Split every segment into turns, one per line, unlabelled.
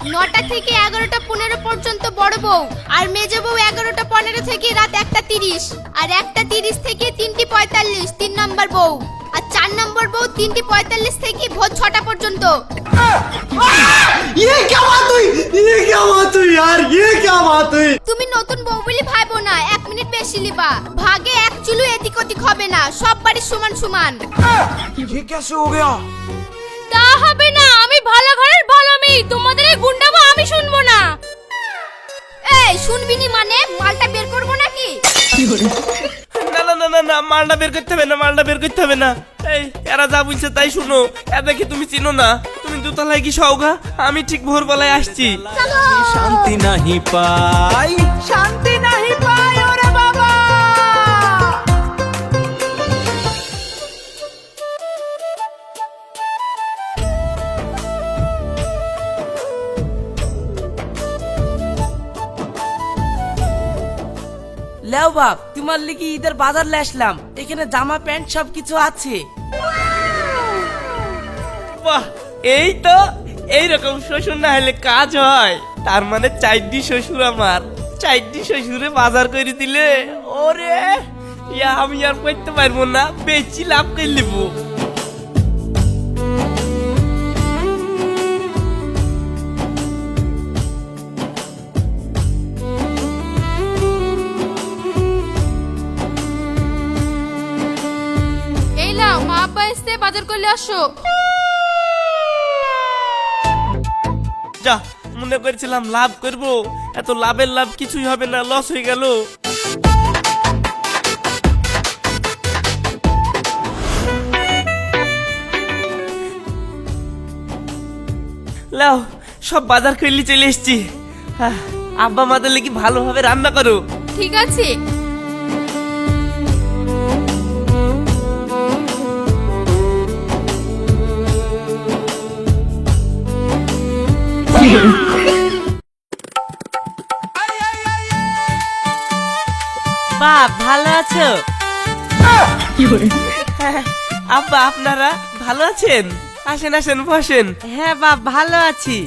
9টা থেকে 11টা 15 পর্যন্ত বড় বউ, আর মেজ বউ 11টা 15 থেকে রাত 1টা 30, আর 1টা 30 থেকে 3টি 45 3 নম্বর বউ, আর 4 নম্বর বউ 3টি 45 থেকে ভোর 6টা পর্যন্ত।
ये क्या बात हुई? ये क्या बात हुई यार? ये क्या बात हुई?
তুমি নতুন বউ বলি ভাইবো না, 1 মিনিট বেশি লিবা। ভাগে এক চুলু এদিক ওদিক হবে না, সব বাড়ি সমান সমান।
ये कैसे हो गया?
তা হবে না, আমি ভালো ঘরের ভালো মেয়ে, তোমাদের এই গুন্ডামো আমি শুনবো না। এই শুনবি নি মানে মালটা বের করবো নাকি?
না না না না না, মালটা বের করতে হবে না, মালটা বের করতে হবে না। এই এরা যা বলছে তাই শুনো, এদেরকে তুমি চিনো না। তুমি দোতলায় কি সওগা? আমি ঠিক ভোরবেলায় আসছি।
शांति नहीं पाई, शांति नहीं पाई ओरे बाबा।
লেও বাপ, তোমার লিগে ঈদের বাজার লে আসলাম, এখানে জামা প্যান্ট সব কিছু আছে।
বাহ, এই তো এইরকম শ্বশুর না হলে কাজ হয়। তার মানে 4টি শ্বশুর আমার, 4টি শ্বশুরে বাজার করে দিলে ওরে ইয়া আমি আর করতে পারবো না, বেশি লাভ করে নিব।
এই লাও, মা আব্বা এসে বাজার করলে আসো।
যা, মনে করেছিলাম লাভ করব, এত লাভের লাভ কিছুই হবে না, লস হয়ে গেল। লাও, সব বাজার করলে চলে এসছি। আব্বা মাদের লেগে ভালোভাবে রান্না করো।
ঠিক আছে।
বাপ ভালো আছো?
আব্বা আপনারা ভালো আছেন? আসেন আসেন বসেন।
হ্যাঁ বাপ ভালো আছি।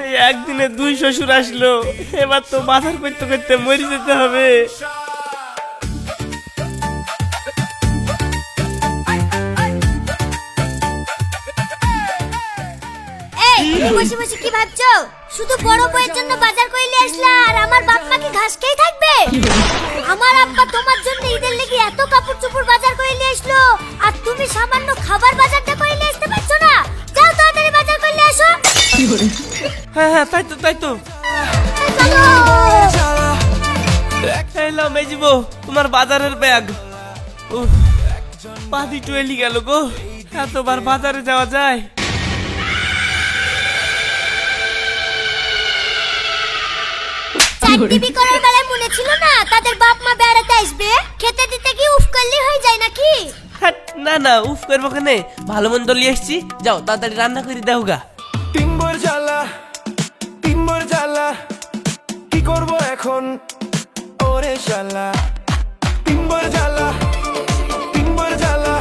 এই একদিনে 2 শ্বশুর আসলো, এবার তো বাজার করতে করতে মরে যেতে হবে।
এই বসে বসে কি ভাবছো? শুধু বড় বউয়ের জন্য বাজার কইলে আসলা আর আমার বাপ মা কি ঘাস খেয়ে থাকবে? আমার আব্বা তোমার জন্য ঈদের লাগি এত কাপড় চোপড় বাজার কইলে আসলো, আর তুমি সামান্য খাবার বাজারটা কইলে আসতে পারছো না? যাও তাড়াতাড়ি বাজার কইলে আসো।
হ্যাঁ হ্যাঁ, তাই তো তাই তো।
চলো।
এই নাও মেজিবো, তোমার বাজারের ব্যাগ। উফ, পা দুটো এলি গেল গো, এতবার বাজারে যাওয়া যায়?
চাকরি করার বেলায় মনে ছিল না তাদের বাপ মা বেড়াতে আসবে, খেতে দিতে কি উফ করলে হয়ে যায় নাকি?
হ্যাট, না না উফ করবো কেনে, ভালো মন্দ লিয়ে এসছি, যাও তাড়াতাড়ি রান্না করে দাও গা।
তিনবার জ্বালা কি করব এখন ওরে শালা? তিনবার জ্বালা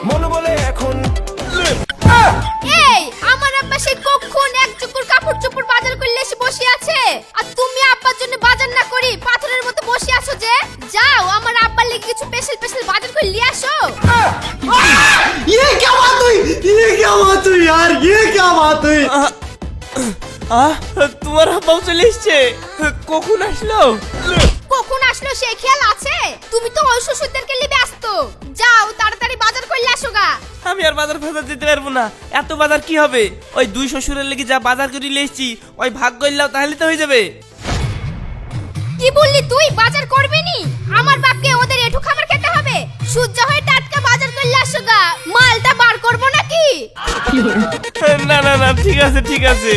মন বলে এখন।
এই আমার আব্বা সেই কখন এক চুকুর কাপড় চোপড় বাজার করলে এসে বসে আছে, আর তুমি আব্বার জন্য বাজার না করি পাথরের মতো বসে আছো যে? যাও আমার আব্বার লাগি কিছু স্পেশাল স্পেশাল বাজার করে নিয়ে আসো।
ये क्या बात हुई? ये क्या बात हुई यार? ये क्या बात हुई?
তোমার আব্বাও চলে এসছে, কখন আসলো?
কখন আসলো সে খেয়াল আছে? তুমি তো ওই শ্বশুরদেরকে নিয়ে ব্যস্ত, যাও তাড়াতাড়ি বাজার করলে আসো গা।
আমি আর বাজার ফাজার যেতে পারবো না, এত বাজার কি হবে? ওই 2 শ্বশুরের লেগে যা বাজার করে নিয়ে এসছি, ওই ভাগ করলেও তাহলে তো হয়ে যাবে।
কি বললি তুই? বাজার করবি নি? আমার বাপকে ওদের এঠু খাবার খেতে হবে? সূর্য হয়ে টাটকা বাজার করলে আসো গা, মালটা বার করবো নাকি?
না না না, ঠিক আছে ঠিক আছে।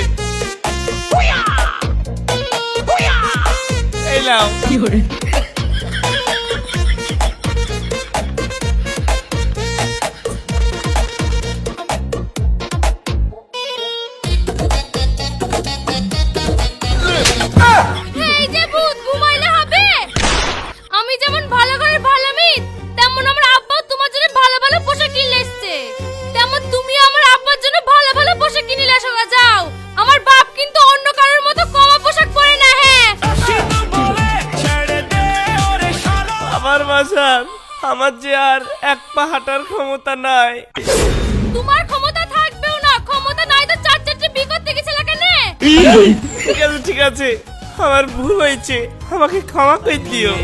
এই নাও।
এই যে ভূত, ঘুমাইলে হবে? আমি যেমন ভালো ঘরের ভালো মেয়ে, তেমন আমার আব্বাও তোমার জন্য
যে আর এক পা হাঁটার ক্ষমতা নাই।
তোমার ক্ষমতা থাকবেও না, ক্ষমতা নাই তো চার চারটে বিয়ে করতে গেছিলে কেন?
ঠিক আছে ঠিক আছে, আমার ভুল হয়েছে, আমাকে ক্ষমা করে দিও।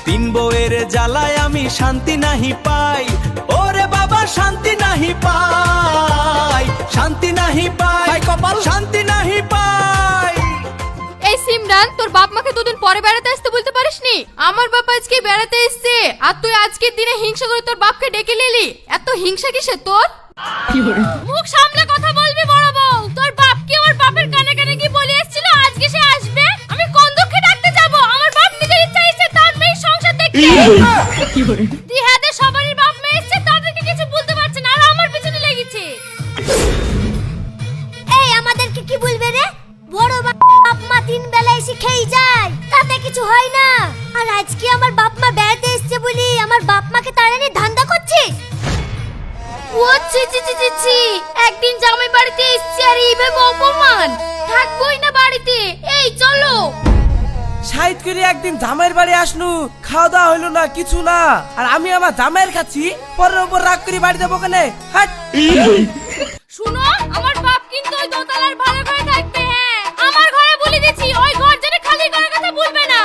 তিন বউয়ের জ্বালায় আমি শান্তি নাহি পাই, ওরে বাবা শান্তি নাহি পাই, শান্তি নাহি পাই, কপাল শান্তি নাহি পাই।
এই সিমরান, তোর বাপ মাকে দুদিন পরে বেড়াতে আসতে বলতে পারিসনি? আমার বাপ আজকে বেড়াতে এসেছে আর তুই আজকের দিনে হিংসা করে তোর বাপকে ডেকে নিলি। এত হিংসা কিসের তোর? মুখ সামলে কথা বলবি বড় বউ। তোর বাপকে ওর বাপের কানে কানে কি বলে এসেছিল আজকে সে আসবে? আমি কোন দুঃখে ডাকতে যাব? আমার বাপ নিজের ইচ্ছা ইচ্ছে তার মেয়ে সংসার দেখতে। দিহাতে সবারই বাপ মেয়ে এসেছে, তাদেরকে কিছু বলতে পারছে না আর আমার পিছনে লেগেছে।
এই আমাদেরকে কি বলবে রে? বড় বাপ মা তিন বেলা এসে খেয়ে যায়, তাতে কিছু হয় না। আর আজকে আমার বাপ মা বেড়াতে এসেছে বলি আমার বাপ মাকে তাড়ানি ধান্দা করছিস?
ও ছি ছি ছি ছি ছি, একদিন জামাই বাড়িতে এসেছে আর এইভাবে অপমান। থাকবোই না বাড়িতে। এই চলো।
সাইড করে একদিন জামাইয়ের বাড়ি আসনু, খাওয়া দাওয়া হইলো না কিছু না, আর আমি আমার জামাইয়ের খাচ্ছি, পরের উপর রাগ করে বাড়ি যাবো কেনে? হাট।
শুনো, আমার বাপ কিন্তু ওই দোতলার ভালো ঘরে থাকবে। হ্যাঁ, আমার ঘরে বলে দিয়েছি, ওই ঘর যেন খালি করার কথা বলবে না।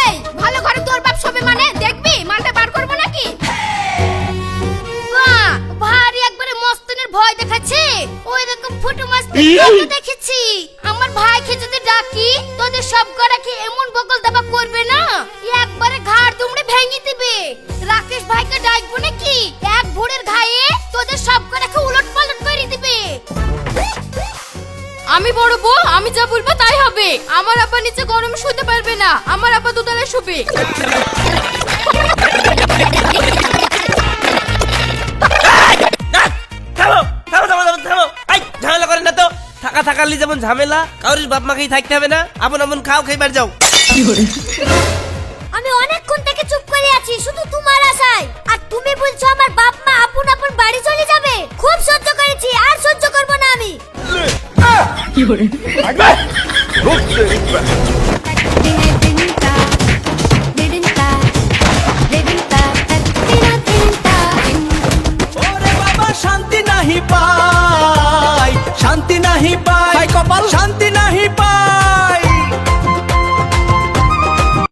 এই ভালো ঘরে তোর বাপ শোবে মানে দেখবি মালটা বার করবো নাকি? বাহ, ভারী একবারে মস্তানের ভয় দেখাচ্ছে। ওই রকম ফুটো মাস্তান কত দেখেছি। আমার ভাইকে যদি ডাকি তোদের সব করা কি এমন বকল দাবা করবে না, একবারে ঘাড় দুমড়ে ভেঙে দিবে। রাকেশ ভাইকে ডাকবো নাকি? এক ভোরের ঘায়ে তোদের সব করাকে উলট পালট করে দিবে। আমি বড় বউ, আমি যা বলবো তাই হবে। আমার আপা নিচে গরমে শুতে পারবে না, আমার আপা দোতলায় শুবে।
থামো থামো থামো থামো থামো, এই ঝামেলা করেন না তো। থাকা থাকালি যেমন ঝামেলা, কাউরির বাপ মাকেই থাকতে হবে না। আপন আপন খাও, খাইবার যাও।
আমি অনেকক্ষণ থেকে চুপ করে আছি শুধু তোমার আশায়, আর তুমি বলছো আমার বাপ মা আপন আপন বাড়ি চলে যাবে। খুব সহ্য করেছি, আর সহ্য করব না আমি।